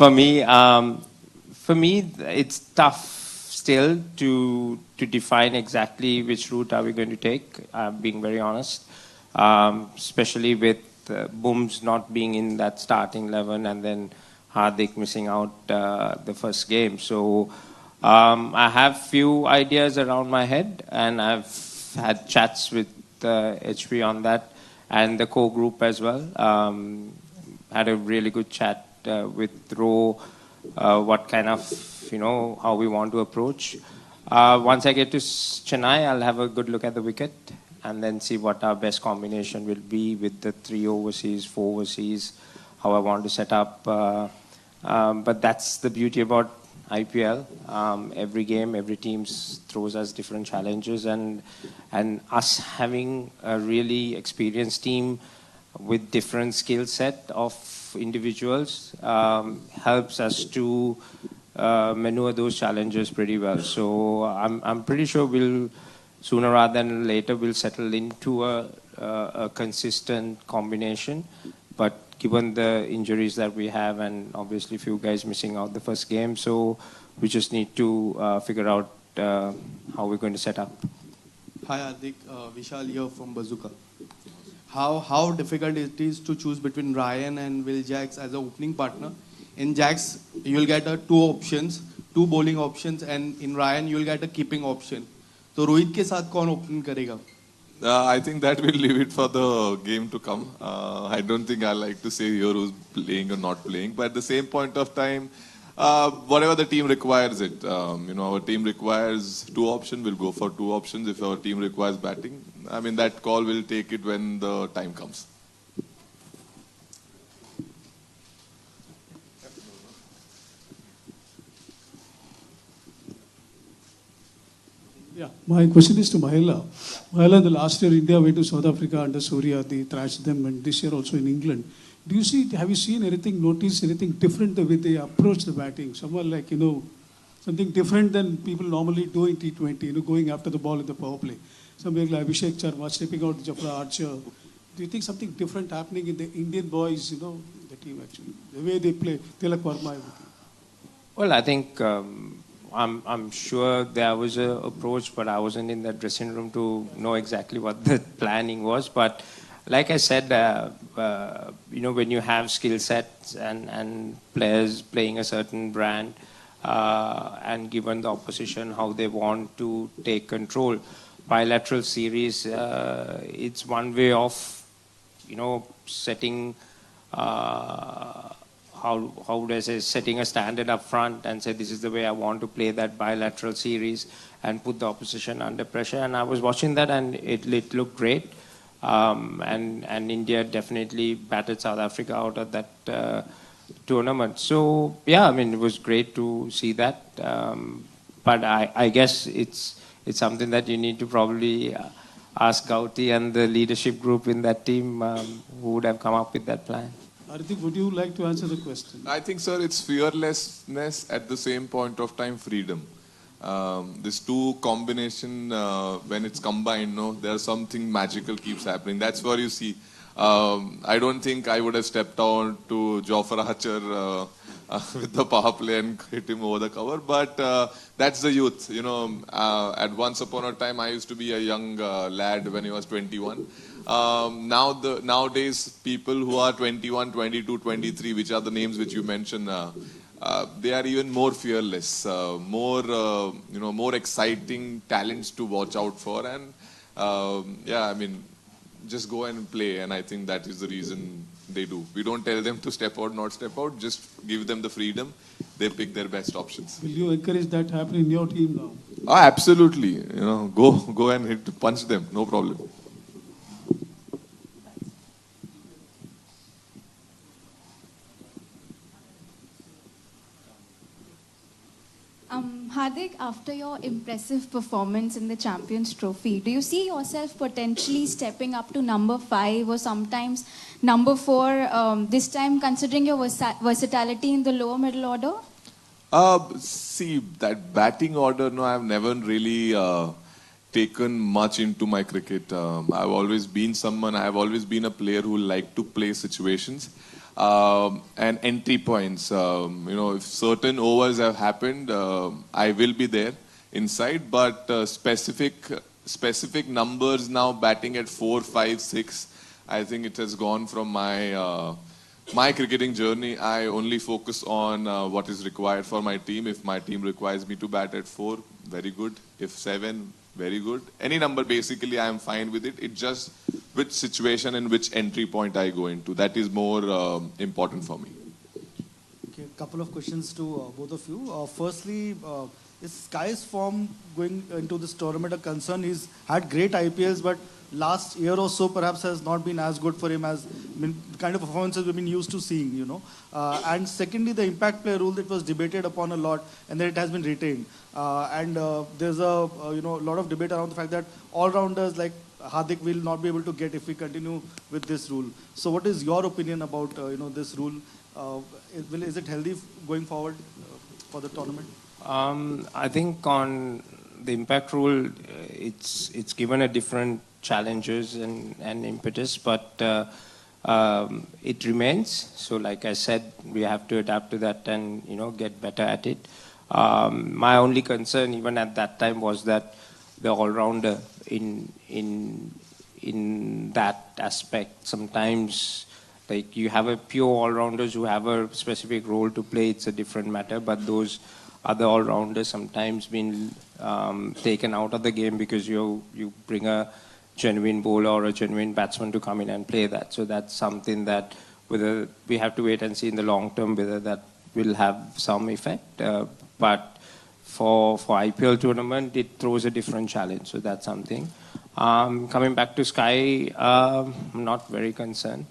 For me, it's tough still to define exactly which route are we going to take. Being very honest, especially with Booms not being in that starting 11, and then Hardik missing out the first game. So I have few ideas around my head, and I've had chats with HP on that and the core group as well. Had a really good chat with Ro, what kind of, how we want to approach. Once I get to Chennai, I'll have a good look at the wicket and then see what our best combination will be with the 3 overseas, 4 overseas, how I want to set up. But that's the beauty about IPL. Every game, every team throws us different challenges, and us having a really experienced team with different skill set of individuals helps us to maneuver those challenges pretty well. So I'm pretty sure we'll sooner rather than later we'll settle into a consistent combination. But given the injuries that we have, and obviously a few guys missing out the first game, so we just need to figure out how we're going to set up. Hi Hardik, Vishal here from Bazooka. How difficult it is to choose between Ryan and Will Jacks as an opening partner? In Jacks, you'll get two bowling options, and in Ryan, you'll get a keeping option. So Rohit के साथ कौन open करेगा? I think that we'll leave it for the game to come. I don't think I like to say here who's playing or not playing, but at the same point of time, whatever the team requires it. Our team requires 2 options, we'll go for 2 options. If our team requires batting, I mean, that call will take it when the time comes. Yeah, my question is to Mahela. Mahela, the last year India went to South Africa under Surya, they thrashed them, and this year also in England. Have you seen anything, noticed anything different the way they approach the batting? Someone like, something different than people normally do in T20, going after the ball in the power play. Somebody like Abhishek Sharma stepping out Jafra Archer. Do you think something different happening in the Indian boys, the team actually? The way they play, Tilak Verma, everything. Well, I think I'm sure there was an approach, but I wasn't in the dressing room to know exactly what the planning was. But like I said, when you have skill sets and players playing a certain brand, and given the opposition how they want to take control, bilateral series, it's one way of, setting, how would I say, setting a standard up front and say, this is the way I want to play that bilateral series and put the opposition under pressure. And I was watching that, and it looked great. And India definitely battered South Africa out of that tournament. So, yeah, I mean, it was great to see that. But I guess it's something that you need to probably ask Gauti and the leadership group in that team who would have come up with that plan. Hardik, would you like to answer the question? I think, sir, it's fearlessness, at the same point of time, freedom. This 2 combination, when it's combined, there's something magical keeps happening. That's what you see. I don't think I would have stepped on to Jofra Archer with the power play and hit him over the cover, but that's the youth. At once upon a time, I used to be a young lad when he was 21. Nowadays, people who are 21, 22, 23, which are the names which you mentioned, they are even more fearless, more exciting talents to watch out for. And just go and play. And I think that is the reason they do. We don't tell them to step out, not step out. Just give them the freedom. They pick their best options. Will you encourage that to happen in your team now? Absolutely. Go and punch them. No problem. Hardik, after your impressive performance in the Champions Trophy, do you see yourself potentially stepping up to number 5 or sometimes number 4, this time considering your versatility in the lower middle order? See, that batting order, I've never really taken much into my cricket. I've always been a player who liked to play situations. and entry points. If certain overs have happened, I will be there inside, but specific numbers now batting at 4, 5, 6. I think it has gone from my cricketing journey. I only focus on what is required for my team. If my team requires me to bat at 4, very good. If 7, very good. Any number, basically, I am fine with it. It's just which situation and which entry point I go into. That is more important for me. Okay, a couple of questions to both of you. Firstly, is Sky's form going into this tournament a concern? He's had great IPLs, but last year or so perhaps has not been as good for him as the kind of performances we've been used to seeing, And secondly, the impact player rule that was debated upon a lot and then it has been retained. There's a lot of debate around the fact that all-rounders like Hardik will not be able to get if we continue with this rule. So what is your opinion about this rule? Is it healthy going forward for the tournament? I think on the impact rule, it's given a different challenges and impetus, but it remains. So like I said, we have to adapt to that and get better at it. My only concern even at that time was that the all-rounder in that aspect, sometimes like you have a pure all-rounders who have a specific role to play, it's a different matter, but those other all-rounders sometimes been taken out of the game because you bring a genuine bowler or a genuine batsman to come in and play that. So that's something that whether we have to wait and see in the long term whether that will have some effect. But for IPL tournament, it throws a different challenge. So that's something. Coming back to Sky, I'm not very concerned.